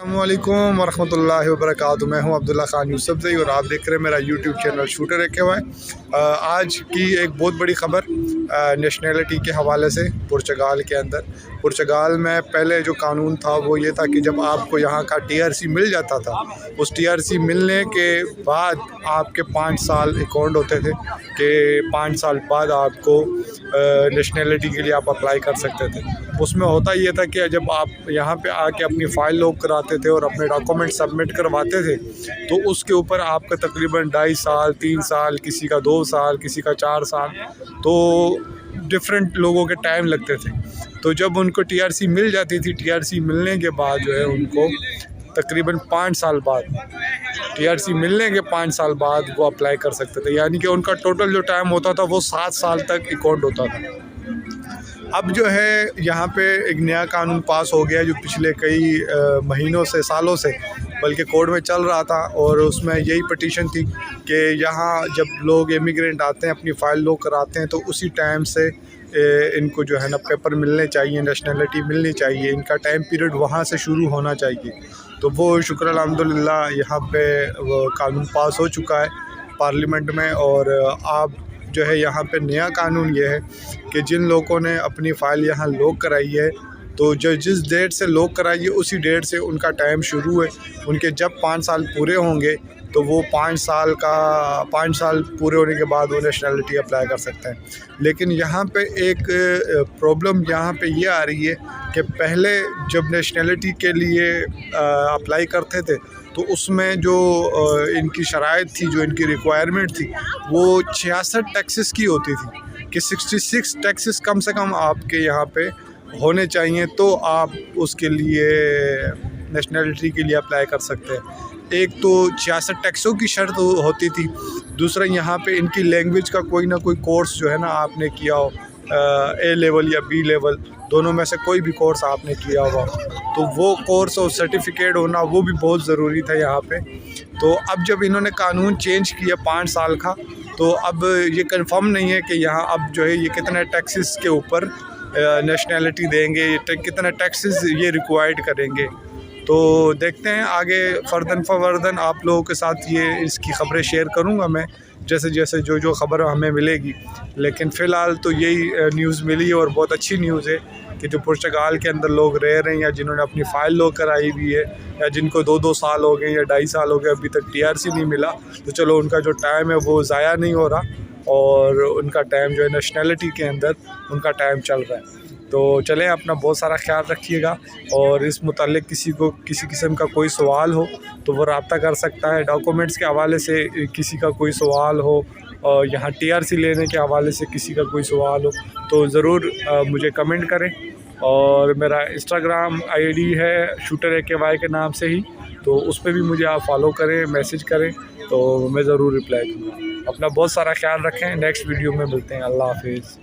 अस्सलामुअलैकुम वरहमतुल्लाहि वबरकातुहू। मैं हूं अब्दुल्ला खान यूसुफज़ई और आप देख रहे हैं मेरा यूट्यूब चैनल शूटर रखे हुआ है। आज की एक बहुत बड़ी ख़बर नेशनैलिटी के हवाले से। पुर्तगाल के अंदर, पुर्तगाल में पहले जो कानून था वो ये था कि जब आपको यहाँ का TRC मिल जाता था, उस TRC मिलने के बाद आपके 5 साल अकाउंट होते थे कि 5 साल बाद आपको नेशनैलिटी के लिए आप अप्लाई कर सकते थे। उसमें होता ये था कि जब आप यहाँ पे आके अपनी फ़ाइल लॉक कराते थे और अपने डॉक्यूमेंट सबमिट करवाते थे तो उसके ऊपर आपका तकरीबन 2.5 साल, 3 साल, किसी का 2 साल, किसी का 4 साल, तो डिफरेंट लोगों के टाइम लगते थे। तो जब उनको TRC मिल जाती थी, TRC मिलने के बाद जो है उनको तकरीबन 5 साल बाद, TRC मिलने के 5 साल बाद वो अप्लाई कर सकते थे। यानी कि उनका टोटल जो टाइम होता था वो 7 साल तक अकाउंट होता था। अब जो है यहाँ पे एक नया कानून पास हो गया जो पिछले कई महीनों से, सालों से बल्कि कोर्ट में चल रहा था, और उसमें यही पटिशन थी कि यहाँ जब लोग इमिग्रेंट आते हैं, अपनी फ़ाइल लोग कराते हैं, तो उसी टाइम से इनको जो है ना पेपर मिलने चाहिए, नेशनैलिटी मिलनी चाहिए, इनका टाइम पीरियड वहाँ से शुरू होना चाहिए। तो वो शुक्र अल्हम्दुलिल्लाह यहाँ पे वो कानून पास हो चुका है पार्लियामेंट में। और आप जो है यहाँ पे नया कानून ये है कि जिन लोगों ने अपनी फ़ाइल यहाँ लॉक कराई है, तो जो जिस डेट से लॉक कराई है उसी डेट से उनका टाइम शुरू है। उनके जब 5 साल पूरे होंगे तो वो 5 साल पूरे होने के बाद वो नेशनैलिटी अप्लाई कर सकते हैं। लेकिन यहाँ पे एक प्रॉब्लम यहाँ पे ये आ रही है कि पहले जब नेशनैलिटी के लिए अप्लाई करते थे तो उसमें जो इनकी शराइत थी, जो इनकी रिक्वायरमेंट थी, वो 66 टैक्सेस की होती थी कि 66 टैक्सेस कम से कम आपके यहाँ पे होने चाहिए तो आप उसके लिए नेशनैलिटी के लिए अप्लाई कर सकते हैं। एक तो 66 टैक्सों की शर्त होती थी, दूसरा यहाँ पे इनकी लैंग्वेज का कोई ना कोई कोर्स जो है ना आपने किया हो, A लेवल या B लेवल, दोनों में से कोई भी कोर्स आपने किया हुआ, तो वो कोर्स और सर्टिफिकेट होना वो भी बहुत ज़रूरी था यहाँ पे। तो अब जब इन्होंने कानून चेंज किया 5 साल का, तो अब ये कंफर्म नहीं है कि यहाँ अब जो है ये कितने टैक्सेस के ऊपर नेशनैलिटी देंगे, कितना टैक्सेस ये रिक्वायर्ड करेंगे। तो देखते हैं आगे फ़र्दन फ़वर्दन आप लोगों के साथ ये इसकी ख़बरें शेयर करूँगा मैं, जैसे जैसे जो ख़बर हमें मिलेगी। लेकिन फ़िलहाल तो यही न्यूज़ मिली है और बहुत अच्छी न्यूज़ है कि जो पुर्तगाल के अंदर लोग रह रहे हैं या जिन्होंने अपनी फ़ाइल लॉक कराई हुई है या जिनको 2-2 साल हो गए या 2.5 साल हो गए अभी तक TRC नहीं मिला, तो चलो उनका जो टाइम है वो ज़ाया नहीं हो रहा और उनका टाइम जो है नेशनैलिटी के अंदर उनका टाइम चल रहा है। तो चलें, अपना बहुत सारा ख्याल रखिएगा, और इस मुतालिक किसी को किसी किस्म का कोई सवाल हो तो वो रब्ता कर सकता है। डॉक्यूमेंट्स के हवाले से किसी का कोई सवाल हो और यहाँ TRC लेने के हवाले से किसी का कोई सवाल हो तो ज़रूर मुझे कमेंट करें। और मेरा इंस्टाग्राम ID है शूटर AKY के नाम से ही, तो उस पर भी मुझे आप फॉलो करें, मैसेज करें, तो मैं ज़रूर रिप्लाई दूँगा। अपना बहुत सारा ख्याल रखें। नेक्स्ट वीडियो में मिलते हैं। अल्लाह हाफिज़।